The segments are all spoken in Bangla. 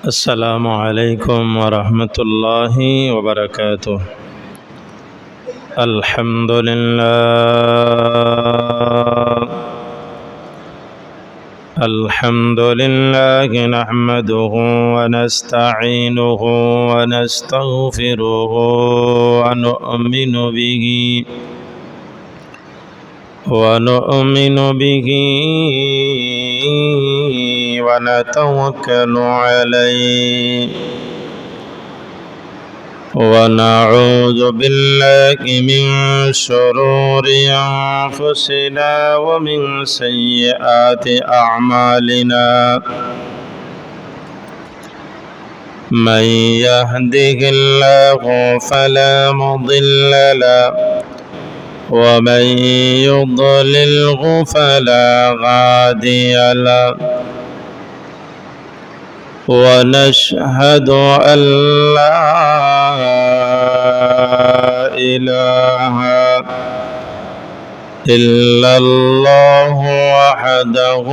السلام عليكم ورحمة الله وبركاته. الحمد لله نحمده ونستعينه ونستغفره ونؤمن به ونتوكل عليه ونعوذ بالله من شرور أنفسنا ومن سيئات أعمالنا. من يهده الله فلا مضل له ومن يضلله فلا هادي له. ونشهد أن لا إله إلا الله وحده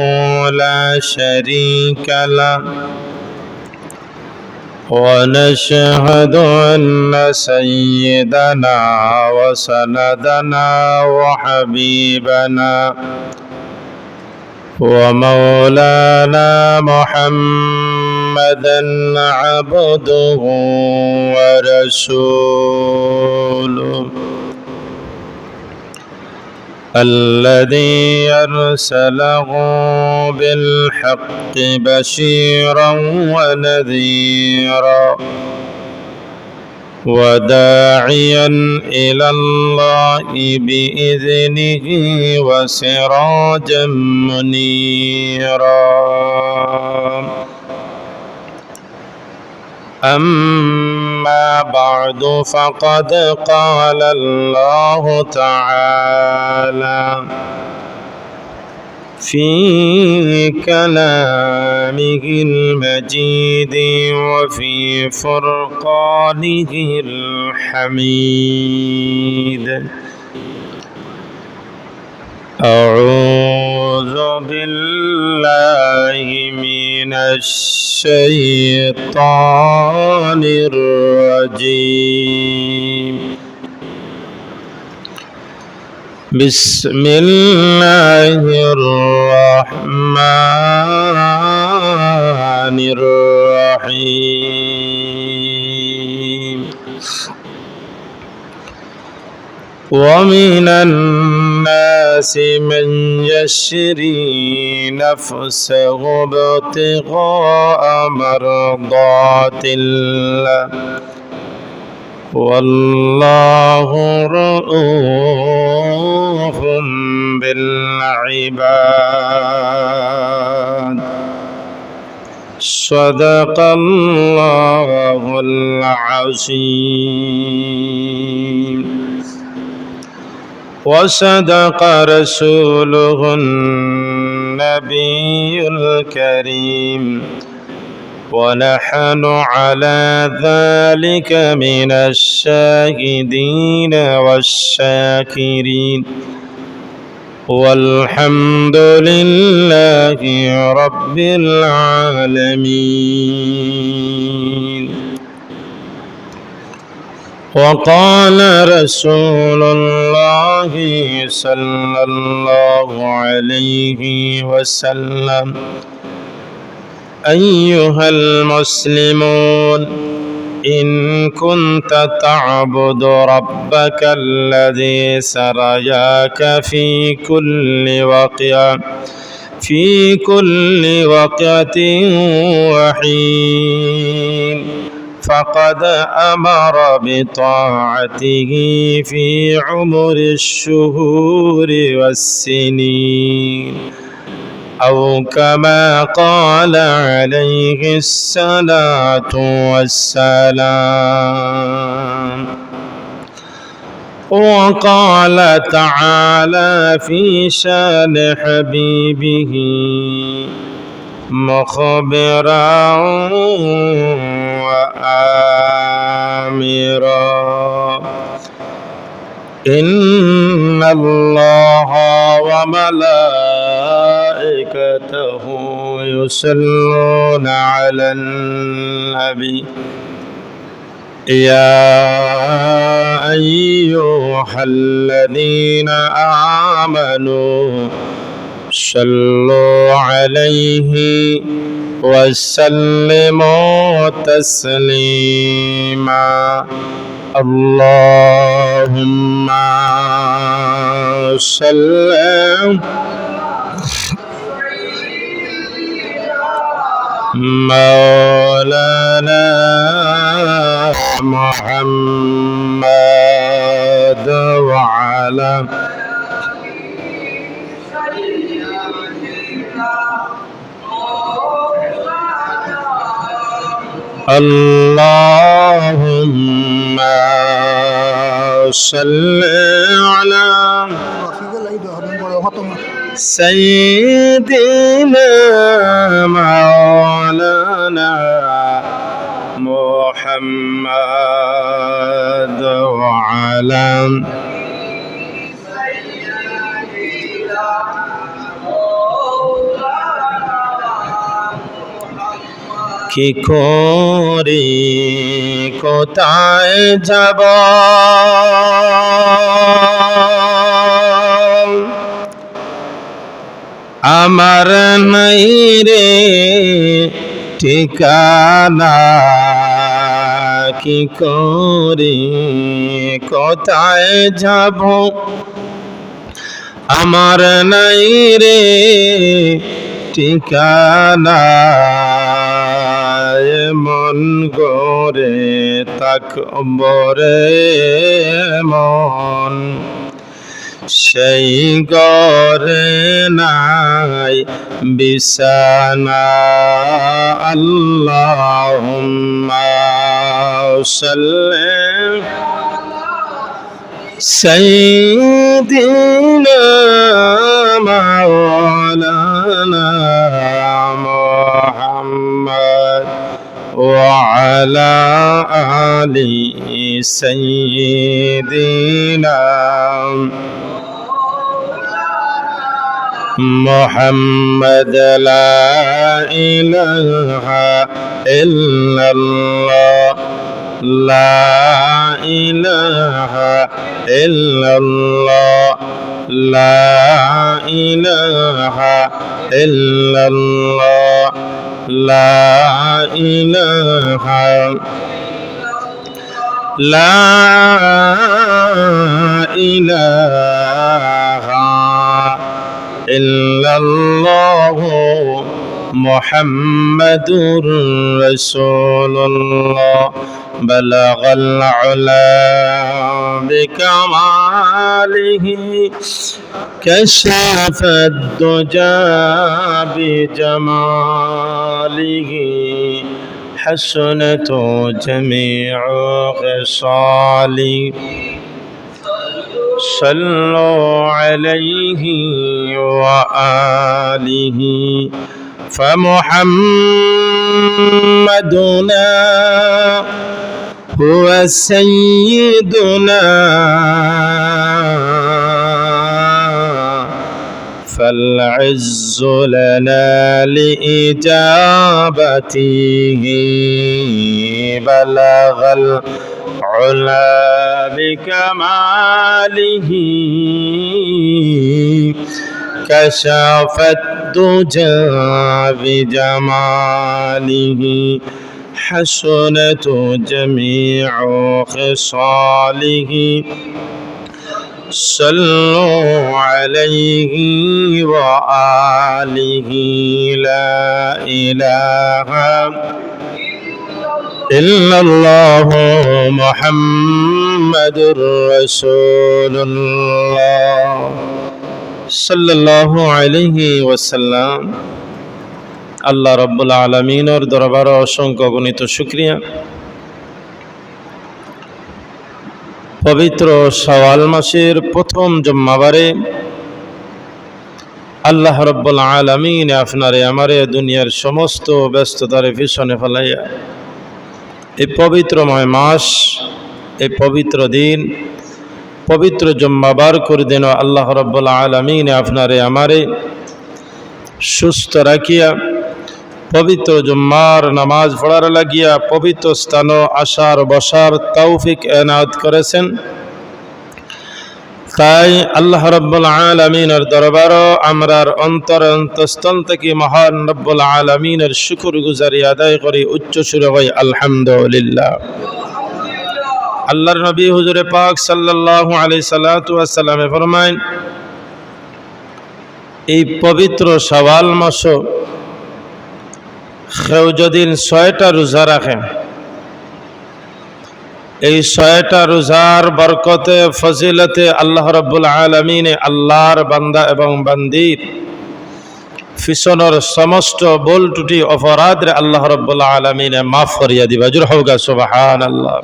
لا شريك له. ونشهد أن سيدنا وسندنا وحبيبنا ومولانا محمدا عبده ورسوله الذي أرسله بالحق بشيرا ونذيرا وداعيا إلى الله بإذنه وسراجا منيرا. أما بعد فقد قال الله تعالى في كلامه المجيد وفي فرقانه الحميد. أعوذ بالله من الشيطان الرجيم. بسم الله الرحمن الرحيم. ومن الناس من يشري نفسه ابتغاء مرضات الله والله رؤوف بالعباد. صدق الله العظيم وصدق رسوله النبي الكريم ونحن على ذلك من الشاهدين والشاكرين والحمد لله رب العالمين. وقال رسول الله صلى الله عليه وسلم: أيها المسلمون، إن كنت تعبد ربك الذي سرياك في كل وقت وحين فقد أمر بطاعته في عمر الشهور والسنين، أو كما قال عليه الصلاة والسلام. وقال تعالى في شان حبيبه مخبرا وآمرا: إن الله وملائكته يصلون على النبي يا أيها الذين آمنوا صلوا عليه وسلموا تسليما اللهم صل مولانا محمد وعلى اللهم صل على سيدنا مولانا محمد وعلى কি করে কোথায় যাব আমার নাই রে ঠিকানা কি করে কোথায় যাব আমার নাই রে ঠিকানা মন গরে তাকবরে মন সেই গরে নাই বিছানা আল্লাহুম্মা সাল্লি সাইয়্যিদিনা মাওলানা মুহাম্মদ وعلى آل سيدنا محمد لا إله إلا الله لا إله إلا الله لا إله إلا الله لا إله لا إله إلا الله محمد رسول الله بلغ العلا بكماله كشف الدجى بجماله حسنت جميع خصاله صلوا عليه وآله فمحمدنا هو سيدنا فالعز لنا لإجابته بلغ العلا بكماله كشف الدجى بجماله حسنت جميع خصاله صلوا عليه وآله لا إله إلا الله محمد رسول الله সাল্লাল্লাহু আলাইহি ওয়াসাল্লাম। আল্লাহ রাব্বুল আলামিনের দরবারে অসংখ্য গণিত শুকরিয়া। পবিত্র শাওয়াল মাসের প্রথম জুম্মাবারে আল্লাহ রাব্বুল আলামিন আপনারে আমারে দুনিয়ার সমস্ত ব্যস্ততার পিছনে ফেলাইয়া এই পবিত্রময় মাস, এই পবিত্র দিন, পবিত্র জুম্মাবার করে দেন আল্লাহ রাব্বুল আলামিন আপনারে আমারে সুস্থ রাখিয়া পবিত্র জুম্মার নামাজ পড়ার লাগিয়া পবিত্র স্থান আসার বসার তৌফিক এনায়েত করেছেন। তাই আল্লাহ রাব্বুল আলামিনের দরবারও আমরার অন্তরস্থল থেকে মহান রব্বুল আলামিনের শুকরগুজারি আদায় করি, উচ্চ সুরে হয় আলহামদুলিল্লাহ। আল্লাহর নবী হুজুরে পাক সাল্লাল্লাহু আলাইহি সাল্লাতু ওয়াস সালামে ফরমায়, এই পবিত্র শাওয়াল মাস কেউ যদি 6টা রোজা রাখে, এই 6টা রোজার বরকতে ফজিলতে আল্লাহ রাব্বুল আলামিন আল্লাহর বান্দা এবং বান্দির ফিসনের সমস্ত ভুল ত্রুটি অপরাধ আল্লাহ রাব্বুল আলামিন মাফ করিয়া দিবা। জোরে হোক সুবহানাল্লাহ।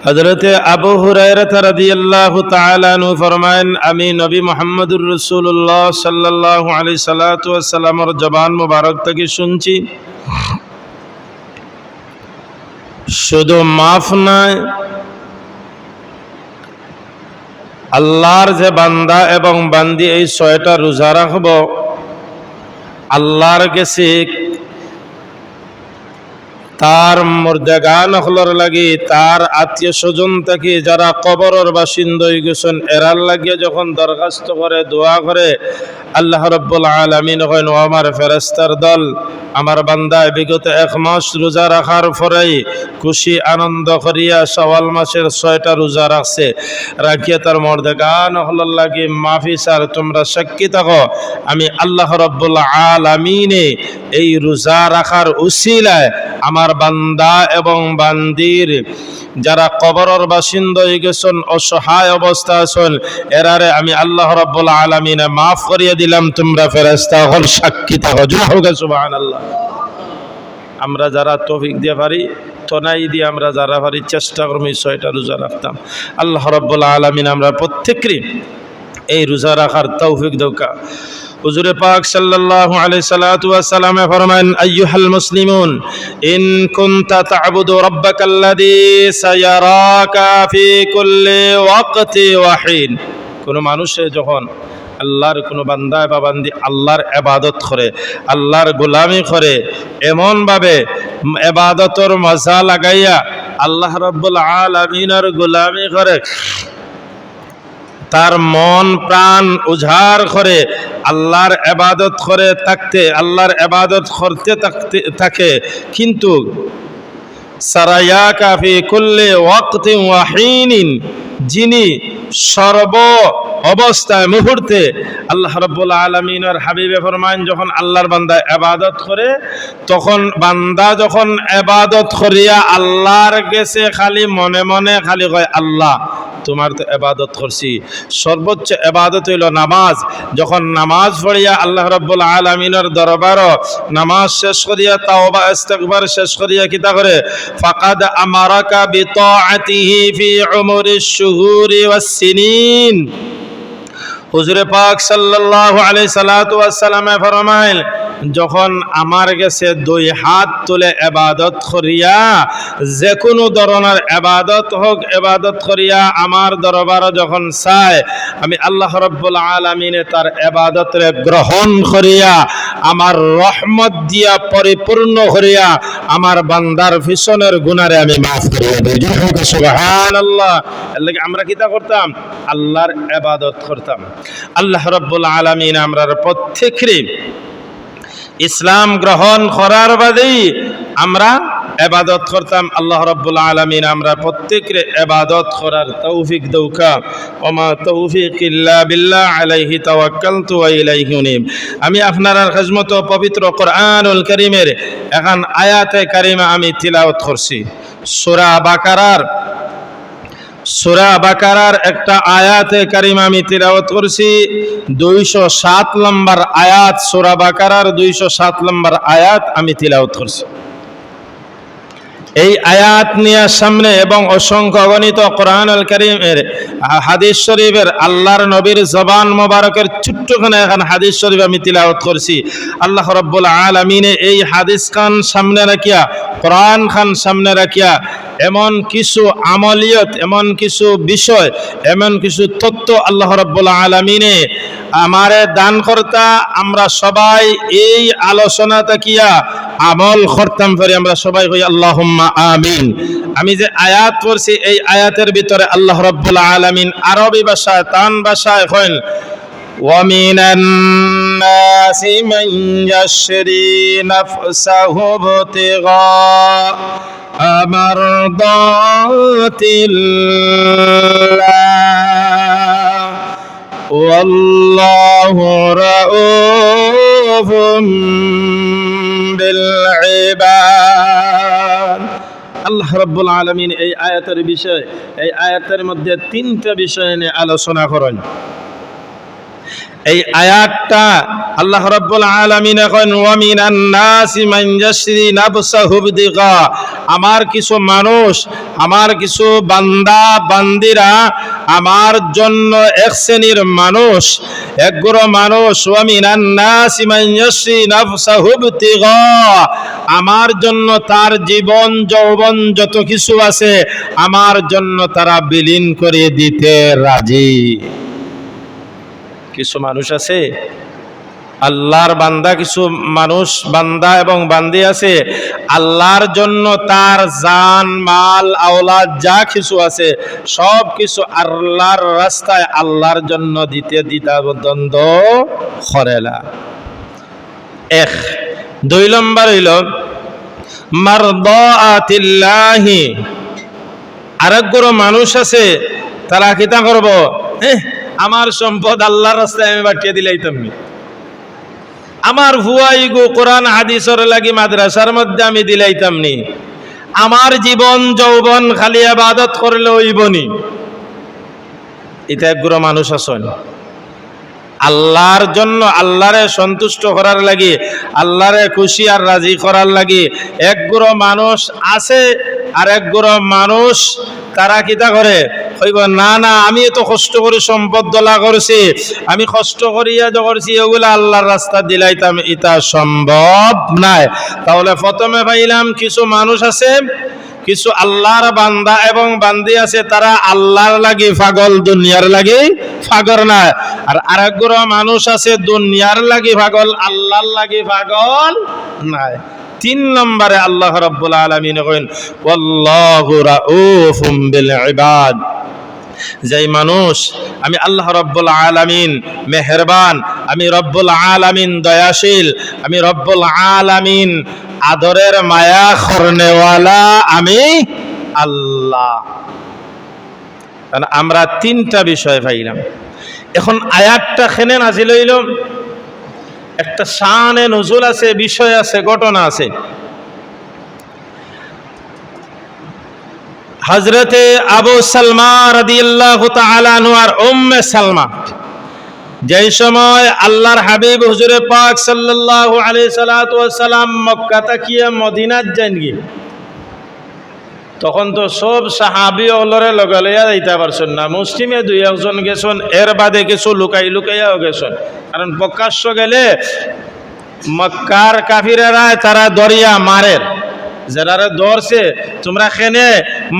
হযরতে আবু হুরায়রা রাদিয়াল্লাহু তাআলা আনহু ফরমায়েন, আমি নবী মুহাম্মদুর রাসূলুল্লাহ সাল্লাল্লাহু আলাইহি সাল্লাতু ওয়াস সালামের জবান মুবারক থেকে শুনছি, শুধু মাফ নয়, আল্লাহর যে বান্দা এবং বান্দি এই 6টা রোজা রাখব, আল্লাহর কাছে তার মর্যাগান হলর লাগি, তার আত্মীয় স্বজন থেকে যারা কবরের বাসিন্দা হয়ে গেছেন এরার লাগিয়ে যখন দরখাস্ত করে দোয়া করে, আল্লাহ রাব্বুল আলামিন কইন, ও আমার ফেরেশতার দল, আমার বান্দা বিগত 1 মাস রোজা রাখার পরেই খুশি আনন্দ করিয়া শাওয়াল মাসের 6টা রোজা রাখছে, রাখিয়া তার মর্যাগান হলর লাগি মাফি স্যার তোমরা সাক্ষী থাকো, আমি আল্লাহ রাব্বুল আলামিনে এই রোজা রাখার উসিলায় আমার বান্দা এবং বান্দির যারা কবরের বাসিন্দা হয়ে গেছেন, অসহায় অবস্থা আছেন, এরারে আমি আল্লাহ রাব্বুল আলামিন মাফ করিয়ে দিলাম, তোমরা ফেরেশতা হল সাক্ষী থাকো। সুবহানাল্লাহ। আমরা যারা তৌফিক দিয়ে পারি তনাই দিয়ে আমরা যারা পারি চেষ্টা করব 6টা রোজা রাখতাম। আল্লাহ রাব্বুল আলামিন আমরা প্রত্যেককে এই রোজা রাখার তৌফিক দৌকা। হুজুরে পাক সাল্লাল্লাহু আলাইহি সাল্লাতু ওয়াস সালাম ফরমান, আইয়ুহাল মুসলিমুন ইন কুনতা তা'বুদু রাব্বাকাল্লাযী সায়ারাকা ফি কুল্লি ওয়াক্তি ওয়া হিন। কোন মানুষে যখন আল্লাহর কোন বান্দা বা বান্দি আল্লাহর ইবাদত করে, আল্লাহর গোলামি করে, এমন ভাবে ইবাদতের মজা লাগাইয়া আল্লাহ রাব্বুল আলামিনের গোলামি করে, তার মন প্রাণ উজাড় করে আল্লাহর ইবাদত করে থাকতে, আল্লাহর ইবাদত করতে থাকে, কিন্তু সারায়াকা ফি কুল্লি ওয়াক্তিন ওয়া হিনিন, যিনি সর্ব অবস্থায় মুহূর্তে আল্লাহ রাব্বুল আলামিনের হাবিবে ফরমান, যখন আল্লাহর বান্দা ইবাদত করে তখন বান্দা যখন ইবাদত করিয়া আল্লাহর কাছে খালি মনে মনে খালি কয়, আল্লাহ তোমার তো ইবাদত করছি। সর্বোচ্চ ইবাদত হইল নামাজ। যখন নামাজ পড়িয়া আল্লাহ রাব্বুল আলামিনের দরবার নামাজ শেষ করিয়া তাওবা ইস্তিগফার শেষ করিয়া কিতা করে, ফাকাদ আমারাকা বিতাআতিহি ফি উমরিশ শুহুরি ওয়াস সিনিন। হুজুরে পাক সাল্লাল্লাহু আলাইহি সাল্লাতু ওয়াস সালাম ফরমাইল, যখন আমার কাছে 2 হাত তুলে ইবাদত করিয়া, যে কোনো ধরনের ইবাদত হোক, ইবাদত করিয়া আমার দরবারে যখন চায়, আমি আল্লাহ রাব্বুল আলামিনে তার ইবাদতরে গ্রহণ করিয়া আমার রহমত দিয়া পরিপূর্ণ করিয়া আমার বান্দার পিছনের গুনারে আমি মাফ করিয়া দেই। সুবহানাল্লাহ। এর লাগি আমরা কিতা করতাম? আল্লাহর ইবাদত করতাম। আল্লাহ রাব্বুল আলামিন আমরার প্রত্যেককে ইসলাম গ্রহণ করার বাদেই আমরা ইবাদত করতাম। আল্লাহ রাব্বুল আলামিন আমরা প্রত্যেককে ইবাদত করার তৌফিক দৌকা। ওমা তৌফিক ইল্লা বিল্লাহ, আলাইহি তাওয়াক্কালতু ওয়া ইলাইহি উনীব। আমি আপনার খিদমত পবিত্র কোরআনুল কারীমের এখন আয়াতে কারিমা আমি তিলাওয়াত করছি। সূরা বাকারার একটা আয়াতে কারিমা আমি তিলাওয়াত করছি, 207 নম্বর আয়াত। সূরা বাকারার 207 নম্বর আয়াত আমি তিলাওয়াত করছি। এই আয়াত নিয়ে সামনে এবং অসংখ্য অগণিত কোরআনুল কারীমের হাদিস শরীফের আল্লাহর নবীর জবান মোবারকের ছোট্টখানে এখন হাদিস শরীফ আমি তিলাওয়াত করছি। আল্লাহ রাব্বুল আলামিন এই হাদিস খান সামনে রাখিয়া কোরআন খান সামনে রাখিয়া এমন কিছু আমলিয়ত, এমন কিছু বিষয়, এমন কিছু তথ্য আল্লাহ রাব্বুল আলামিনে আমারে দান করতা, আমরা সবাই এই আলোচনা তাকিয়া আমল করতাম পারি। আমরা সবাই কই আল্লাহুম্মা আমিন। আমি যে আয়াত পড়ছি এই আয়াতের ভিতরে আল্লাহ রাব্বুল আলামিন আরবি ভাষায়, তান ভাষায় কইন وَمِنَ النَّاسِ مَن يَشْرِي نَفْسَهُ ابْتِغَاءَ مَرْضَاتِ اللَّهِ وَاللَّهُ رَءُوفٌ بِالْعِبَادِ। আল্লাহ রাব্বুল আলামিন এই আয়াতের বিষয়, এই আয়াতের মধ্যে তিনটা বিষয় নিয়ে আলোচনা করেন। এই আয়াতটা আল্লাহ রাব্বুল আলামিন এখন ওয়া মিনান নাসি মান ইয়াশরি নাফসাহু বিদিগা, আমার কিছু মানুষ, আমার কিছু বান্দা বান্দিরা আমার জন্য এক শ্রেণীর মানুষ, একগুলো মানুষ, ওয়া মিনান নাসি মান ইয়াশরি নাফসাহু বিদিগা, আমার জন্য তার জীবন যৌবন যত কিছু আছে আমার জন্য তারা বিলীন করে দিতে রাজি। কিছু মানুষ আছে আল্লাহর বান্দা, কিছু মানুষ বান্দা এবং বান্দি আছে আল্লাহর জন্য তার জান মাল আওলাদ যা কিছু আছে সব কিছু আল্লাহর রাস্তায় আল্লাহর জন্য দিতে দ্বিধাদ্বন্দ্ব করে না। এক। দুই নম্বর হইল মারদাতিল্লাহি, আরেকগুলো মানুষ আছে তারা কিতা করব, আমার সম্পদ আল্লাহর রাস্তায় আমি বাটিয়ে দিলাইতাম নি, আমার ভুয়াইগো কোরআন হাদিসের লাগি মাদ্রাসার মধ্যে আমি দিলাইতাম নি, আমার জীবন যৌবন খালি ইবাদত করলে হইবনি। এটা একগুলো মানুষ আছেন আল্লাহর জন্য, আল্লাহরে সন্তুষ্ট করার লাগি, আল্লাহরে খুশি আর রাজি করার লাগি একগুলো মানুষ আছে। আর একগুলো মানুষ তারা কিতা করে, কইব না না আমি তো কষ্ট করে সম্পদ দলা করছি, আমি কষ্ট করিয়া যে করছি এগুলা আল্লাহর রাস্তা দিলাইতাম, এটা সম্ভব নাই। তাহলে প্রথমে পাইলাম কিছু মানুষ আছে, কিছু আল্লাহর বান্দা এবং বান্দি আছে তারা আল্লাহর লাগি পাগল, দুনিয়ার লাগি পাগল না। আর আরেকগুলো মানুষ আছে দুনিয়ার লাগি পাগল, আল্লাহর লাগি পাগল নাই। তিন নম্বরে আল্লাহ রাব্বুল আলামিন কইন ওয়াল্লাহু রাউফুম বিল ইবাদ, যেই মানুষ আমি আল্লাহ রাব্বুল আলামিন মেহেরবান, আমি রব্বুল আলামিন দয়াশীল, আমি রব্বুল আলামিন আদরের মায়া করনেওয়ালা, আমি আল্লাহ। আমরা তিনটা বিষয় পাইলাম। এখন আয়াতটা খেনে নাজিল হইল, একটা শানে নজুল আছে, বিষয় আছে, ঘটনা আছে। হযরতে আবু সালমা রাদিয়াল্লাহু তাআলা আনহু আর উম্মে সালমা যেই সময় আল্লাহর হাবিব হুজুরে পাক সাল্লাল্লাহু আলাইহি সাল্লাতু ওয়াস সালাম মক্কা থেকে মদিনাত যান গিয়ে, তখন তো সব সাহাবী ওলরে লগে লইয়া যাইতে পারছেন না, মুসলিমে দুই একজন গেছেন, এর বাদে কিছু লুকাই লুকাইয়াও গেছেন। কারণ প্রকাশ্য গেলে মক্কার কাফিরেরা তারা দরিয়া মারে, যারা ধরছে তোমরা খেনে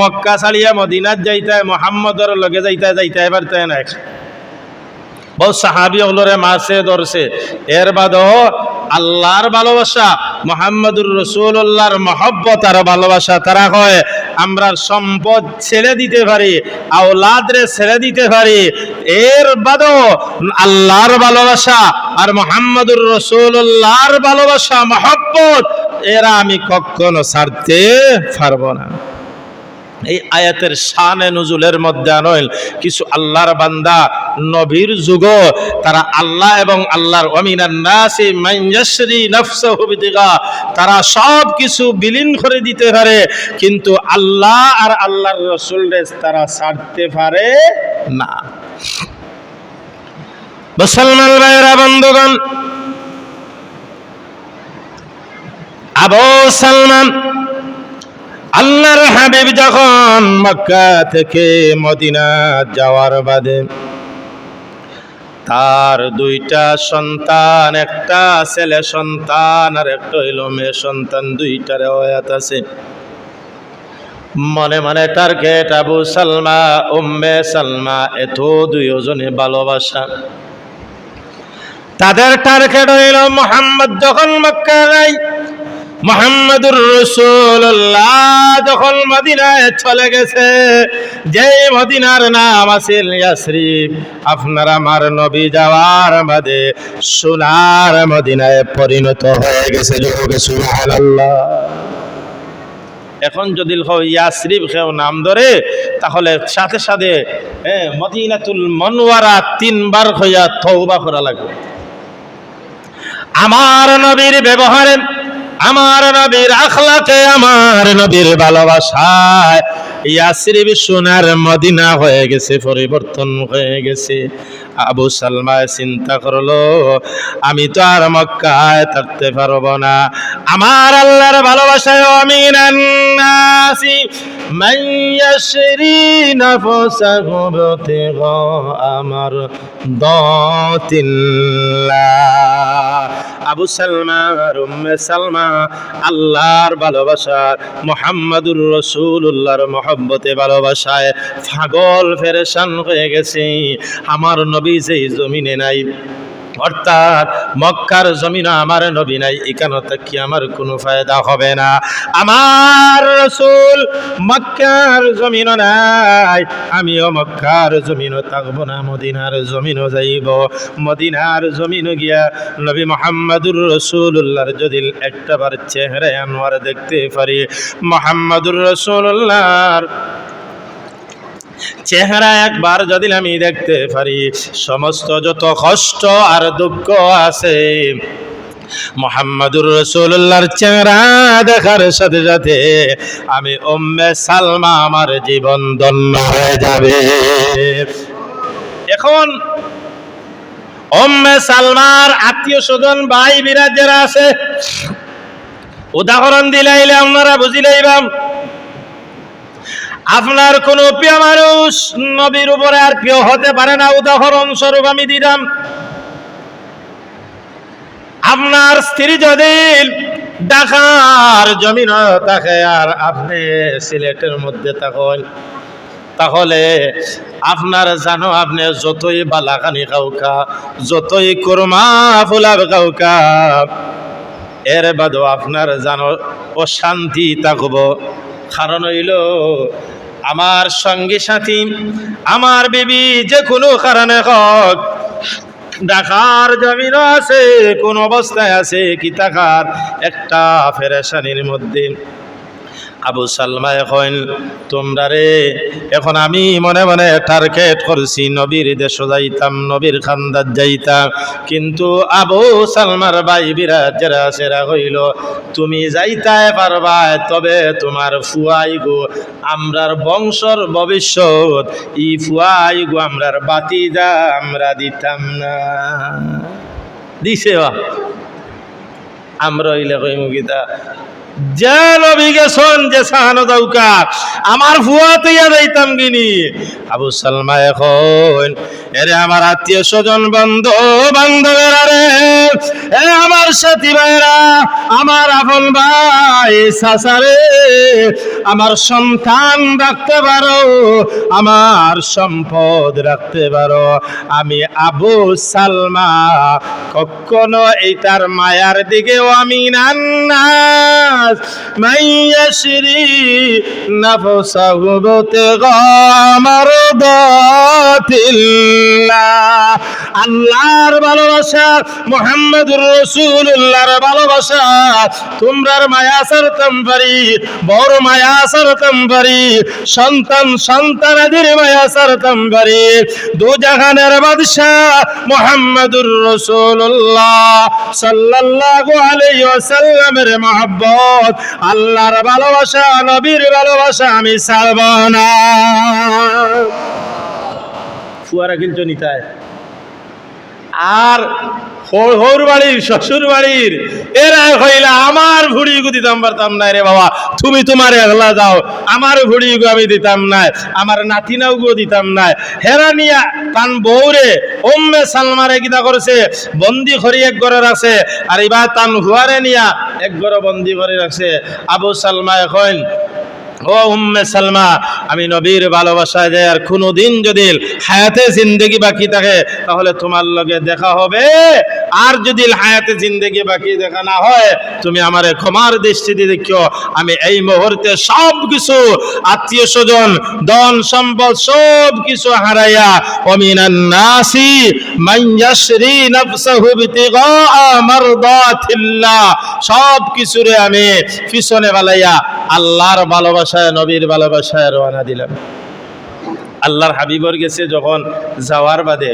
মক্কা ছাড়িয়া মদিনাত যাইতে মুহাম্মদের লগে যাইতে পারতে না। বহু সাহাবী ওলরে মারছে ধরছে, এর বাদেও আল্লাহর ভালোবাসা, মুহাম্মদুর রাসূলুল্লাহর মহব্বত আর ভালোবাসা, তারা কয় আমরা সম্পদ ছেড়ে দিতে পারি, আওলাদরে ছেড়ে দিতে পারি, এর বাদেও আল্লাহর ভালোবাসা আর মুহাম্মদুর রাসূলুল্লাহর ভালোবাসা মহব্বত এরা আমি কখনো ছাড়তে পারবো না। এই আয়াতের শানে নুজুলের মধ্যে আনল কিছু আল্লাহর বান্দা নবীর যুগ, তারা আল্লাহ এবং আল্লাহর ওয়ামিনান নাসি মান ইয়াশরি নাফসাহু বিদিগা, তারা সব কিছু বিলীন করে দিতে পারে কিন্তু আল্লাহ আর আল্লাহর রাসূলকে তারা ছাড়তে পারে না। মুসলমান ভাইরা বন্ধুগণ, আবু সালমান আল্লাহর হাবিব যখন মক্কা থেকে মদিনা যাওয়ার বাদে তার দুইটা সন্তান, একটা ছেলে সন্তান আর একটা হইল মেয়ে সন্তান, দুইটার আয়াত আছে। মনে মনে টার্গেট আবু সালমা উম্মে সালমা, এত দুইজনে ভালোবাসা। তাদের টার্গেট হইল মুহাম্মদ যখন মক্কা যায়, মুহাম্মদুর রাসূলুল্লাহ যখন মদিনায় চলে গেছে, যে মদিনার নাম আছে ইয়াসরিব, আপনার আমার নবী যাওয়ার বাদে সোনার মদিনায় পরিণত হয়ে গেছে। সুবহানাল্লাহ। এখন যদি ইয়াসরিব কেউ নাম ধরে তাহলে সাথে সাথে মদিনাতুল মুনওয়ারা 3 বার হইয়া তওবা করা লাগবে। আমার নবীর ব্যবহারে, আমার নবীর আখলাকে, আমার নবীর ভালোবাসায় ইয়াসরিব সোনার মদিনা হয়ে গেছে, পরিবর্তন হয়ে গেছে। আবু সালমা চিন্তা করলো, আমি তো আর মক্কায় থাকতে পারবো না। আমার আল্লাহর ভালোবাসায় আমিনান নাসি মান ইয়াশরি নাফসাহু বিতিগা আমার দাতিল্লাহ। আবু সালমা আর উম্মে সালমা আল্লাহর ভালোবাসার, মুহাম্মদুর রাসূলুল্লাহর মহব্বতে ভালোবাসায় পাগল পেরেশান হয়ে গেছে। আমার নবী যেই জমিনে নাই, অর্থাৎ মক্কার জমিনে আমার নবী নাই, এখানে থাকি আমার কোনো ফায়দা হবে না। আমার রাসূল মক্কার জমিনে নাই, আমিও মক্কার জমিনে থাকবো না, মদিনার জমিনে যাইব। মদিনার জমিনে গিয়া নবী মুহাম্মদুর রাসূলুল্লাহর যদি একটাবার চেহারা আনোয়ার দেখতে পারি, মুহাম্মদুর রাসূলুল্লাহর চেহারা একবার যদি আমি দেখতে পারি, সমস্ত যত কষ্ট আর দুঃখ আছে মুহাম্মদুর রাসূলুল্লাহর চেহারা দেখার সাথে সাথে আমি উম্মে সালমা, আমার জীবন ধন্য হয়ে যাবে। এখন উম্মে সালমার আত্মীয় স্বজন ভাই বিরাজ যারা আছে, উদাহরণ দিলাইলে আপনারা বুঝিলাইবাম। আপনার কোন প্রিয় মানুষ নবীর উপরে আর প্রিয় হতে পারে না। উদাহরণ স্বরূপ আমি দিলাম, আপনার স্ত্রী যদি ঢাকার জমিন থাকে আর আপনি সিলেটের মধ্যে থাকেন, তাহলে আপনার জানো, আপনি যতই বালাকানি খাওকা, যতই কোরমা ফুলাব খাওকা, এর বাদেও আপনার জানো অশান্তি থাকব। কারণ হইল আমার সঙ্গী সাথী, আমার বিবি যে কোনো কারণে হোক ঢাকার জমিন আছে, কোন অবস্থায় আছে, কি থাকার একটা পেরেশানির মধ্যে। আবু সালমা এখন তোমরা রে, এখন আমি মনে মনে টার্গেট করছি নবীর দেশ যাইতাম, নবীর খান্দাত যাইতাম, কিন্তু আবু সালমার ভাই বিরাজ যারা সেরা হইল, তুমি যাইতাই পারবা, তবে তোমার ফুয়াই গো, আমরার বংশর ভবিষ্যৎ, ই ফুয়াই গো আমরার বাতিদা আমরা দিতাম না। দিছে আমরা হইলে কই মুগিতা যে নবী গেছন যে সাহানো দৌকা, আমার ফুয়া তৈয়া যাইতাম গিনি। আবু সালমা এখন এরে আমার আত্মীয় স্বজন বন্ধু বান্ধবেরা রে, এ আমার সাথী ভাইরা, আমার আপন ভাই চাচারে, আমার সন্তান রাখতে পারো, আমার সম্পদ রাখতে পারো, আমি আবু সালমা কখনো এইটার মায়ার দিকেও আমি নান্নাস মাইয়াশরি নাফসাহু বিতিগা মারদাতিল্লাহ। আল্লাহর ভালোবাসা, মুহাম্মদুর রাসূলুল্লাহর ভালোবাসা, তোমরার মায়া সারতাম পারি, বড় মায়া সারতাম পারি, সন্তান সন্তানাদের মায়া সারতাম পারি। দু জাহানের বাদশাহ মুহাম্মদুর রাসূলুল্লাহ সাল্লাল্লাহু আলাইহি ওয়াসাল্লামের মহব্বত, আল্লাহর ভালোবাসা, নবীর ভালোবাসা আমি ছাড়ব না। ফুয়ারা কিন্তু নিতায়। আর হৌর বাড়ির শ্বশুর বাড়ির এরা হইলা আমার ভুড়িগু দিতাম পারতাম না রে বাবা, তুমি তোমার একলা যাও, আমার ভুড়িগু আমি দিতাম না, আমার নাতিনাওগু দিতাম না। হেরা নিয়া তান বউরে উম্মে সালমারে কিতা করছে বন্দি করে এক ঘরে রাখছে, আর এবার তান হুয়ারে নিয়া এক ঘরে বন্দি করে রাখছে। আবু সালমা এখন, ও উম্মে সালমা, আমি নবীর ভালোবাসায় যাই, আর কোনোদিন যদি হায়াতে জিন্দেগি বাকি থাকে তাহলে তোমার লগে দেখা হবে, আর যদি হায়াতে জিন্দেগি বাকি দেখা না হয় তুমি আমারে ক্ষমার দৃষ্টিতে দেখিও। আমি এই মুহূর্তে সব কিছু আত্মীয় স্বজন ধন সম্পদ সব কিছু হারাইয়া ওমিনান নাসি মান ইয়াশরি নাফসাহু বিতিগা মারদাতিল্লাহ, সব কিছুরে আমি পিছনে বালাইয়া আল্লাহর ভালোবাসায় নবীর ভালোবাসায় রওনা দিলাম। আল্লাহর হাবিবর গেছে যখন যাওয়ার বাদে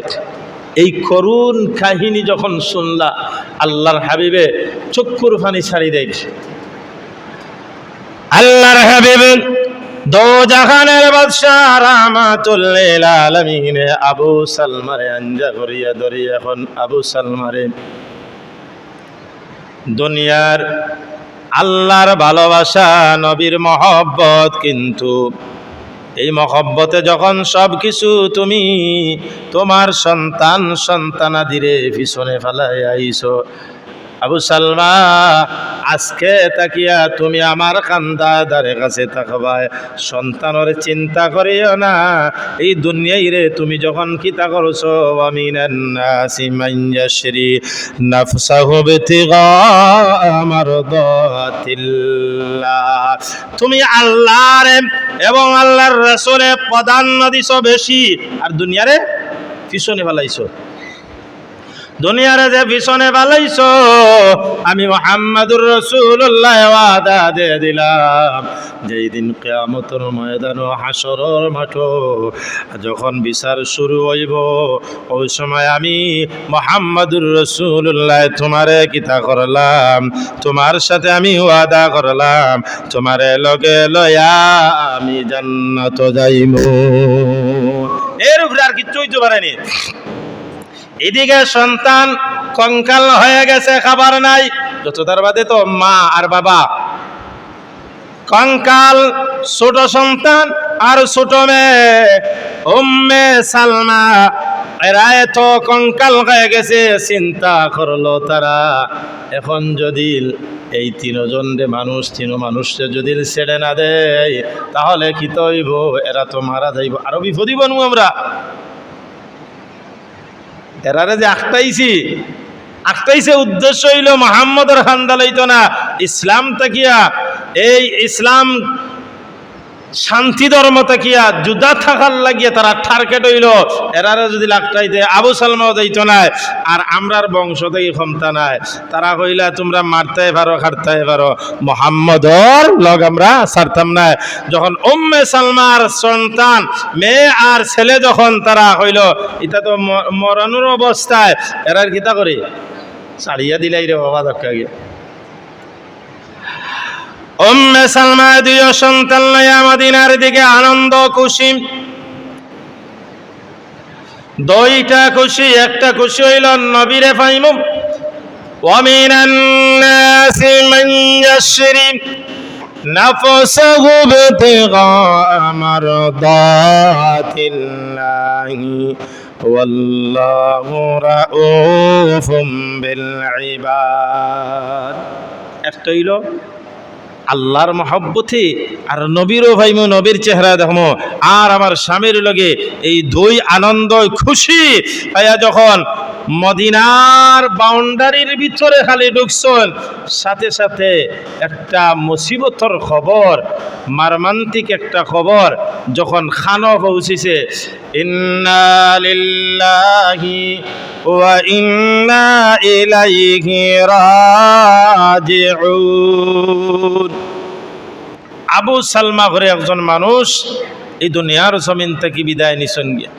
এই করুণ কাহিনী যখন শুনলা, আল্লাহর হাবিবে চক্ষুর পানি ছাড়ি দেখ। আল্লাহর হাবিব দোজাহানের বাদশাহ রাহমাতুল লিল আলামিন আবু সালমারে আঞ্জা করিয়া ধরি। এখন আবু সালমারে দুনিয়ার আল্লাহর ভালোবাসা নবীর মহব্বত, কিন্তু এই মহব্বতে যখন সব কিছু তুমি তোমার সন্তান সন্তানাদিরে পিছনে ফেলাই আইছো, আবু সালমা আজকে তাকিয়া তুমি আমার কান্দা দারে কাছে তাকবায়, সন্তানের চিন্তা করিও না। এই দুনিয়ায় রে তুমি যখন কিতা করছো, আমিনান নাসি মান ইয়াশরি নাফসাহু বিতিগা মারদাতিল্লাহ, তুমি আল্লাহরে এবং আল্লাহর রাসূলে প্রাধান্য দিছো বেশি, আর দুনিয়ারে পিছনে ফেলাইছো। দুনিয়ারে যে পিছনে বালাইছো, আমি মুহাম্মাদুর রাসূলুল্লাহ ওয়াদা দিয়ে দিলাম, যেই দিন কিয়ামতের ময়দান ও হাসরের মাঠ যখন বিচার শুরু হইব, ওই সময় আমি মুহাম্মাদুর রাসূলুল্লাহ তোমারে কিতা করলাম, তোমার সাথে আমি ওয়াদা করলাম, তোমারে লগে লয়া আমি জান্নাত যাইব। এর উপরে আর কিচ্ছু হইতে পারেনি। এদিকে সন্তান কঙ্কাল হয়ে গেছে, খাবার নাই, যত তার বাদে তো মা আর বাবা কঙ্কাল, ছোট সন্তান আর ছোট মেয়ে উম্মে সালমা, এরা এত কঙ্কাল হয়ে গেছে। চিন্তা করলো তারা, এখন যদি এই তিনজন মানুষকে যদি ছেড়ে না দেয় তাহলে কি তৈব, এরা তো মারা যাইব, আরো বিপদই বনবো আমরা। এরারে যে আখটাইছে উদ্দেশ্য হইল মুহাম্মদের খান্দা লইতো না, ইসলাম তাকিয়া, এই ইসলাম শান্তি ধর্ম তাকিয়া যুদ্ধা থাকার লাগিয়া তারা টার্গেট হইল। এরারে যদি লাগটাইতে আবু সালমাও যাইতো না, আর আমরার বংশ থেকে ক্ষমতা নাই, তারা কইলা তোমরা মারতে পারো খাটতে পারো, মুহাম্মদর লগ আমরা ছাড়তাম না। যখন উম্মে সালমার সন্তান মেয়ে আর ছেলে যখন তারা হইল এটা তো মরানোর অবস্থায়, এরার কিতা করে ছাড়িয়া দিলাই রে বাবা দক্কা গিয়ে। উম্মে সালমা দুই সন্তান লইয়া মদিনার দিকে আনন্দ খুশি, দুইটা খুশি। একটা খুশি হইল নবীরে পাইমু, ওয়া মিনান নাসি মান ইয়াশরি নাফসাহু বিতিগা মারদাতিল্লাহি ওয়াল্লাহু রাউফুম বিল ইবাদ। একটা হইল আল্লাহর মহব্বতে, আর নবীরও ভাইমো নবীর চেহারা দেখমো, আর আমার স্বামীর লগে এই দুই আনন্দ খুশি ভাইয়া যখন মদিনার বাউন্ডারির ভিতরে খালি ঢুকছেন, সাথে সাথে একটা মুসিবতর খবর, মারমান্তিক একটা খবর যখন খানো পৌঁছিছে, ইন্না লিল্লাহি ওয়া ইন্না ইলাইহি রাজিউন। আবু সালমা ঘরে একজন মানুষ এই দুনিয়ার জমিন থেকে বিদায় নিছেন গিয়া,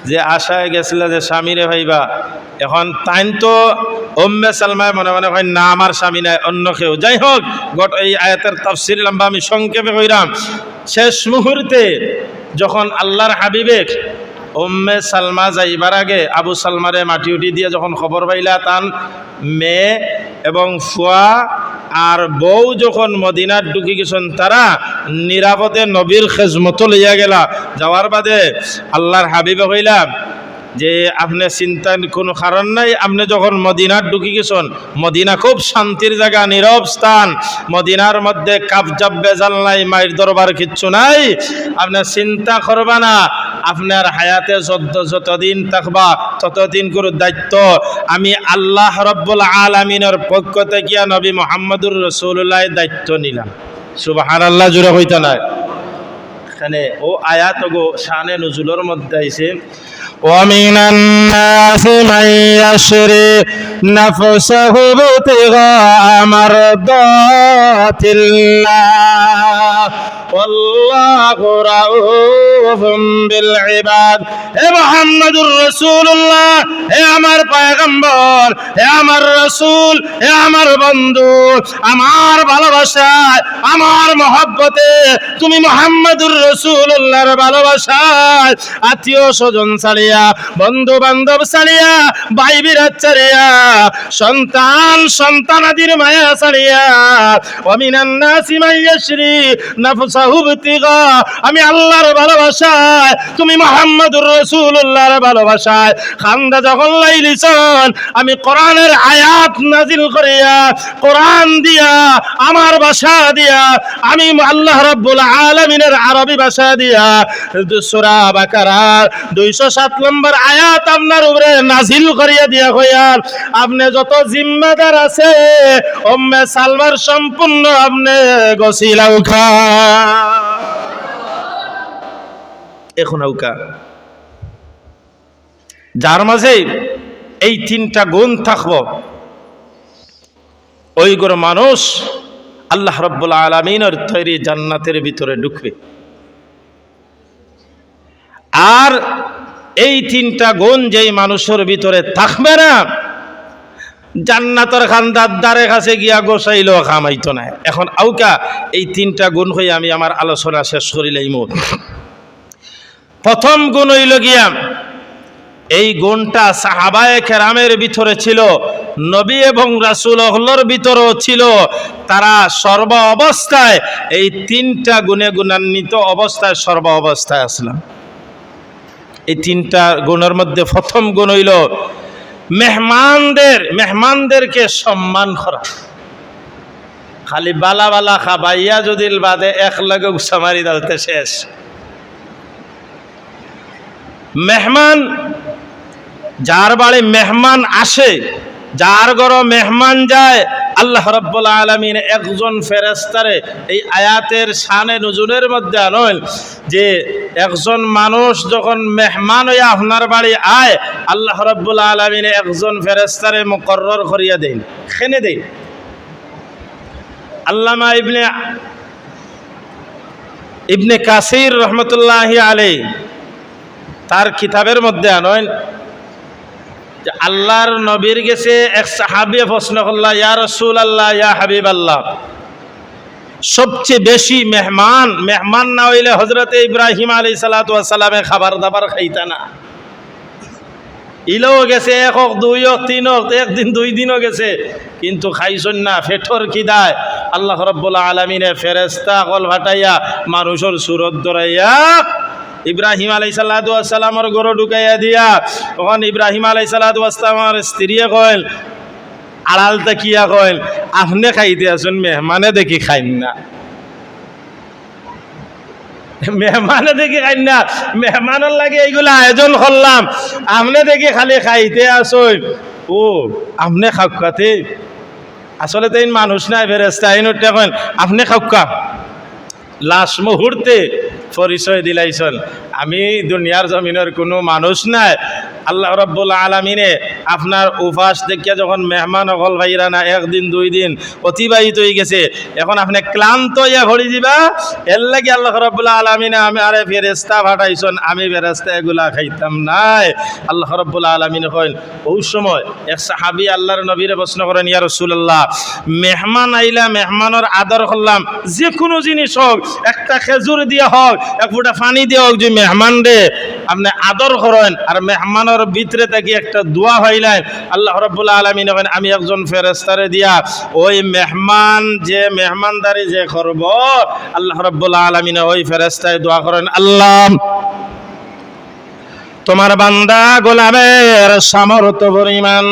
যে আশায় গেছিল যে স্বামীরে ভাইবা, এখন তাইন তো উম্মে সালমায় মনে মনে হয় না আমার স্বামী নাই, অন্য কেউ। যাই হোক, এই আয়াতের তাফসীর লম্বা, আমি সংক্ষেপে কইরাম। শেষ মুহূর্তে যখন আল্লাহর হাবিবে উম্মে সালমা যাইবার আগে আবু সালমারে মাটি উঠি দিয়ে যখন খবর পাইলা তান মেয়ে এবং ফুয়া আর বউ যখন মদিনার ঢুকি গেছেন তারা নিরাপদে নবীর খেজমত লইয়া গেলা। যাওয়ার বাদে আল্লাহর হাবিবে কইলা যে আপনি চিন্তার কোনো কারণ নাই, আপনি যখন মদিনার ঢুকি গেছেন, মদিনা খুব শান্তির জায়গা, নীরব স্থান, মদিনার মধ্যে কাবজাব বেজাল নাই, মায়ের দরবার কিচ্ছু নাই, আপনার চিন্তা করবা না। আপনার হায়াতে যতদিন থাকবা ততদিন করে দায়িত্ব আমি আল্লাহ রব্বুল আলামিনের পক্ষ থেকে নবী মুহাম্মদুর রাসূলুল্লাহ দায়িত্ব নিলাম। সুবহানাল্লাহ, জোরে হইতা না। এখানে ও আয়াত গো শানে নুজুলের মধ্যে আইছে ومن الناس من يشري نفسه ابتغاء مرضات الله والله رؤوف بالعباد। হে মুহাম্মদুর রাসূলুল্লাহ, হে আমার পয়গম্বর, হে আমার রাসূল, হে আমার বন্ধু, আমার ভালোবাসায়, আমার মহব্বতে তুমি মুহাম্মদুর রাসূলুল্লাহর ভালোবাসায় আত্মীয় স্বজন ছাড়িয়া, বন্ধু বান্ধব ছাড়িয়া, ভাই বিরাট ছাড়িয়া, সন্তানাদির মায়া ছাড়িয়া, ওয়ামিনান নাসি মান ইয়াশরি নাফসাহু ইবতিগা, আমি আল্লাহর ভালোবাসায়, তুমি মুহাম্মদুর রাসূলুল্লাহর ভালোবাসায় খান্দা যখন লাইলিছন, আমি কোরআনের আয়াত নাজিল করিয়া, কোরআন দিয়া, আমার ভাষা দিয়া, আমি আল্লাহ রাব্বুল আলামিনের আরবি ভাষা দিয়া সূরা বাকারার 207 নম্বর আয়াত আপনার উপরে নাজিল করিয়া দিয়া কইয়ার আপনি যত জিম্মাদার আছে উম্মে সালমার সম্পূর্ণ আপনি গসিলাও খা এখন আউকা। যার মাঝে এই তিনটা গুণ থাকবো ওই গর মানুষ আল্লাহ রাব্বুল আলামিনের তৈরি জান্নাতের ভিতরে ঢুকবে। আর এই তিনটা গুণ যেই মানুষের ভিতরে থাকবে না, জান্নাতের খান্দার দ্বারে কাছে গিয়া গোসাইলেও খামাইতো না। এখন আউকা এই তিনটা গুণ হয়ে আমি আমার আলোচনা শেষ করিলাম। প্রথম গুণ হইল গিয়া, এই গুণটা সাহাবায়ে কেরামের ভিতরে ছিল, নবী এবং রাসূলুল্লাহর ভিতরেও ছিল। তারা সর্ব অবস্থায় এই তিনটা গুণে গুণান্বিত অবস্থায় সর্ব অবস্থায় আসলাম। এই তিনটা গুণের মধ্যে প্রথম গুণ হইল মেহমানদেরকে সম্মান করা। খালি বালা বালা খাবাইয়া যদি বাদে এক লগে উসামারি দালতে শেষ। মেহমান, যার বাড়ি মেহমান আসে, যার ঘর মেহমান যায়, আল্লাহ রাব্বুল আলামিন একজন ফেরেশতারে এই আয়াতের শানে নুজুলের মধ্যে আনেন যে একজন মানুষ যখন মেহমান হইয়া আপনার বাড়ি আয়, আল্লাহ রাব্বুল আলামিন একজন ফেরেশতারে মুকরর করিয়া দেন, খেনে দেন। আল্লামা ইবনে কাসির রহমতুল্লাহি আলাইহি তার কিতাবের মধ্যে আনেন যে আল্লাহর নবীর গেছে এক সাহাবী প্রশ্ন করলা, ইয়া রাসূলুল্লাহ, ইয়া হাবিবাল্লাহ, সবচেয়ে বেশি মেহমান না হইলে হযরতে ইব্রাহিম আলাইহিস সালাতু ওয়াস সালামে খাবার দাবার খাইতা না। ইলেও গেছে এক হোক, দুই হোক, তিন হোক, একদিন দুই দিনও গেছে, কিন্তু খাইছন না। ফেটর কিদায় আল্লাহ রাব্বুল আলামিনে ফেরেশতা কল ভাটাইয়া মানুষের সুরত ধরাইয়া ইব্রাহিম আলাইহিসসালাতু ওয়াস সালামের ঘরে ঢুকাইয়া দিয়া, তখন ইব্রাহিম আলাইহিসসালাতু ওয়াস সালামের স্ত্রীয়ে কইল, আড়াল তাকিয়া কইল, আপনি খাইতে আসুন, মেহমানে দেখি খাইন না। মেহমানে দেখি খাইন না, মেহমানের লাগে এইগুলা আয়োজন করলাম, আপনি দেখি খালি খাইতে আসুন। ও আপনি খাওয়াতে আসলে তো মানুষ নাই, ফেরেশতা আইনটা কইল আপনি খাওয়া। লাশ মুহূর্তে পরিচয় দিলাইছেন, আমি দুনিয়ার জমিনের কোনো মানুষ নাই। আল্লাহ রাব্বুল আলামিনে আপনার উপাস দেখিয়া যখন মেহমান হল ভাইরা না একদিন দুই দিন অতিবাহিত হয়ে গেছে, এখন আপনি ক্লান্ত হইয়া ঘড়ি দিবা, এর লাগে আল্লাহ রাব্বুল আলামিনে আমি আরে ফেরেশতা পাঠাইছেন, আমি ফেরেশতা এগুলা খাইতাম নাই। আল্লাহ রাব্বুল আলামিনে কইল, ওই সময় এক সাহাবী আল্লাহর নবীরে প্রশ্ন করেন, ইয়া রাসূলুল্লাহ, মেহমান আইলা মেহমানের আদর করলাম, যে কোনো জিনিস হোক, একটা খেজুর দিয়া হোক, এক ফুটা পানি দিয়া হোক, যে মেহমান রে আপনি আদর করেন আর মেহমানের ভিতরে থাকি একটা দোয়া হইলেন আল্লাহ রাব্বুল আলামিন বলেন আমি একজন ফেরেশতারে দিয়া ওই মেহমান যে মেহমানদারি যে করব আল্লাহ রাব্বুল আলামিন ওই ফেরেশতায় দোয়া করেন আল্লাহ তোমার বান্দা গোলামের সামর্থ্য পরিমাণ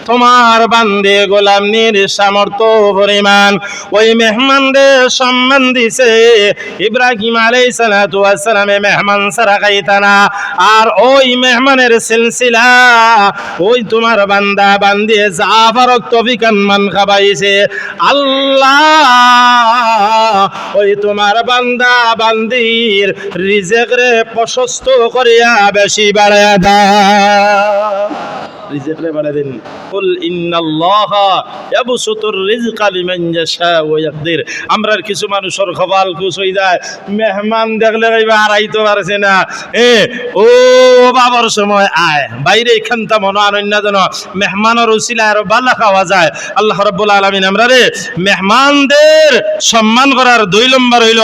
তোমার বান্দে গোলামনির সামর্থ্য পরিমাণ ওই মেহমানদের সম্মান দিছে ইব্রাহিম আলাইহিস সালাতু ওয়াস সালামে মেহমান সারা খাইতা না আর ওই মেহমানের সিলসিলা ওই তোমার বান্দা বান্দি জাফর তৌফিকান মান খাবাইছে আল্লাহ ওই তোমার বান্দা বান্দির রিজিক রে প্রশস্ত করিয়া বেশি বাড়ায়া দাও রিজিক রে বাড়ায় দেন কুল ইন্নাল্লাহা ইয়াবসুতুর রিজকা লিমান ইয়াশা ওয়া ইয়াকদির আমরার কিছু মানুষের কপাল খুশ হই যায় মেহমান দেখলে কইবা আর আইতো পারছে না ও বাবার সময় আয় বাইরে এখানটা মনো আনন্দ যেন মেহমানের উসিলায় আরো ভালো খাওয়া যায় আল্লাহ রাব্বুল আলামিন আমরারে মেহমানদের সম্মান করার 2 নম্বর হইল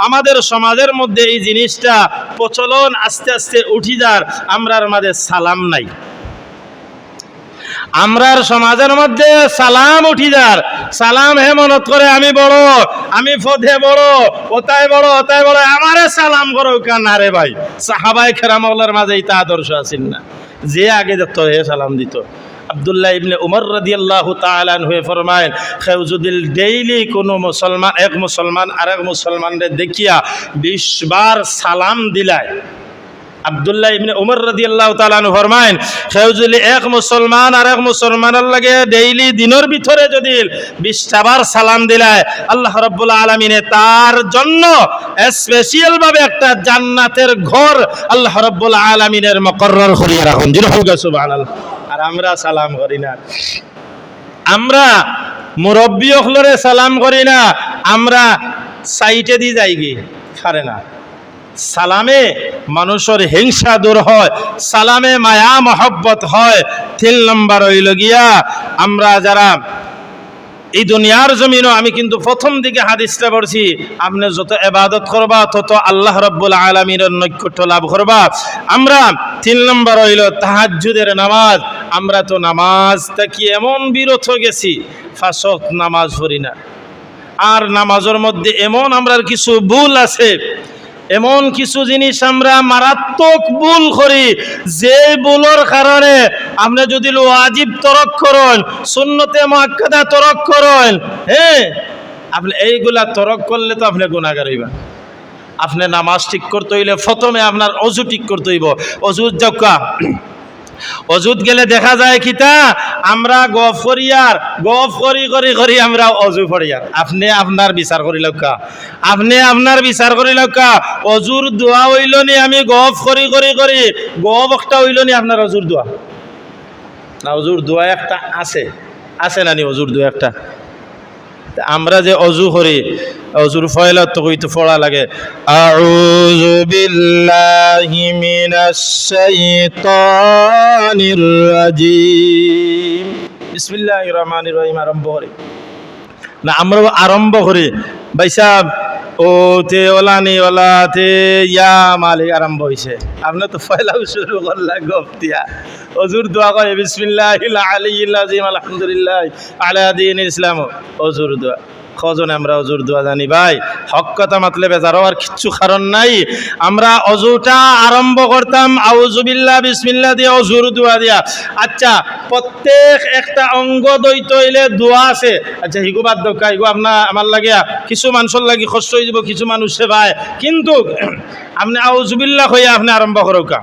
আমাদের সমাজের মধ্যে এই জিনিসটা প্রচলন আস্তে আস্তে উঠি যার আমরার মাঝে সালাম নাই আমরার সমাজের মধ্যে সালাম উঠি যার সালাম হে মনত করে আমি বড় আমি ফদে বড় ওতায় বড় আমারে সালাম করো কেন আরে ভাই সাহাবায়ে কেরামের মাঝে এটা আদর্শ আছিল না যে আগে যেত হে সালাম দিত আব্দুল্লাহ ইবনে উমর রাদিয়াল্লাহু তাআলা আনহু ফরমায়েন কেউ যদি ডেইলি কোনো মুসলমান এক মুসলমান আরেক মুসলমানরে দেখিয়া 20 বার সালাম দিলায় আব্দুল্লাহ ইবনে উমর রাদিয়াল্লাহু তাআলা আনহু ফরমায়েন কেউ যদি এক মুসলমান আর এক মুসলমানের লাগে ডেইলি দিনের ভিতরে যদি 20টা বার সালাম দিলায় আল্লাহ রাব্বুল আলামিনে তার জন্য স্পেশাল ভাবে একটা জান্নাতের ঘর আল্লাহ রাব্বুল আলামিনের মুকররর করিয়া রাখুন জিরহুগা সুবহানাল্লাহ আর আমরা সালাম করি না আমরা মুরব্বি হলরে সালাম করি না আমরা সাইটে দি যাইগি পারে না সালামে মানুষের হিংসা দূর হয় সালামে মায়া মহব্বত হয় 3 নম্বর হইল গিয়া আমরা যারা এই দুনিয়ার জমিনও আমি কিন্তু প্রথম দিকে হাদিসটা পড়ছি আপনি যত ইবাদত করবা তত আল্লাহ রাব্বুল আলামিনের নৈকট্য লাভ করবা আমরা 3 নম্বর হইল তাহাজ্জুদের নামাজ আমরা তো নামাজ থেকে এমন বিরত গেছি 5 ওয়াক্ত নামাজ পড়ি না আর নামাজের মধ্যে এমন আমরার কিছু ভুল আছে এমন কিছু জিনিস আমরা মারাত্মক ভুল করি যে ভুলের কারণে আপনি যদি ওয়াজিব তরক করেন সুন্নতে মুআক্কাদা তরক করেন আপনি এইগুলা তরক করলে তো আপনি গুনাহগার হইবেন আপনি নামাজ ঠিক করতে হইলে প্রথমে আপনার ওযু ঠিক করতে হইব ওযু যাওকা অজুত গেলে দেখা যায় কিতা আমরা গফ করি আমরা অজু পড়িয়ার আপনি আপনার বিচার করি লক্কা অজুর দোয়া হইল নি আমি গফ করি গফ একটা হইল নি আপনার অজুর দোয়া না অজুর দোয়া একটা আছে না নি অজুর দোয়া একটা আমরা যে অজু করি অজুর ফয়লা তো কইতে পড়া লাগে আউযু বিল্লাহি মিনাশ শাইতানির রাজিম বিসমিল্লাহির রহমানির রহিম আরম্ভ করি না আমরা আরম্ভ করি ভাই সাহেব ও তে ওলানি ওলা তে ইয়া মালিক আরম্ভ হইছে আপনি তো পয়লা শুরু করলা গপ দিয়া অজুর দোয়া করে বিসমিল্লাহিল আলিয়্যিল আযীম আলহামদুলিল্লাহ আলা দীনিল ইসলাম অজুর দোয়া কজনে আমরা অজুর দোয়া জানি ভাই হক কথা মাতলে বেজার হওয়ার কিচ্ছু কারণ নাই আমরা অজুটা আরম্ভ করতাম আউযু বিল্লাহ বিসমিল্লাহ দিয়ে অজুর দোয়া দিয়া আচ্ছা প্রত্যেক একটা অঙ্গ দইত হইলে দোয়া আছে আচ্ছা হিগু বাদ দকা হিগু আপনার আমার লাগিয়া কিছু মানুষের লাগি কষ্ট হয়ে যাব কিছু মানুষে ভাই কিন্তু আপনি আউযু বিল্লাহ হইয়া আপনি আরম্ভ করোকা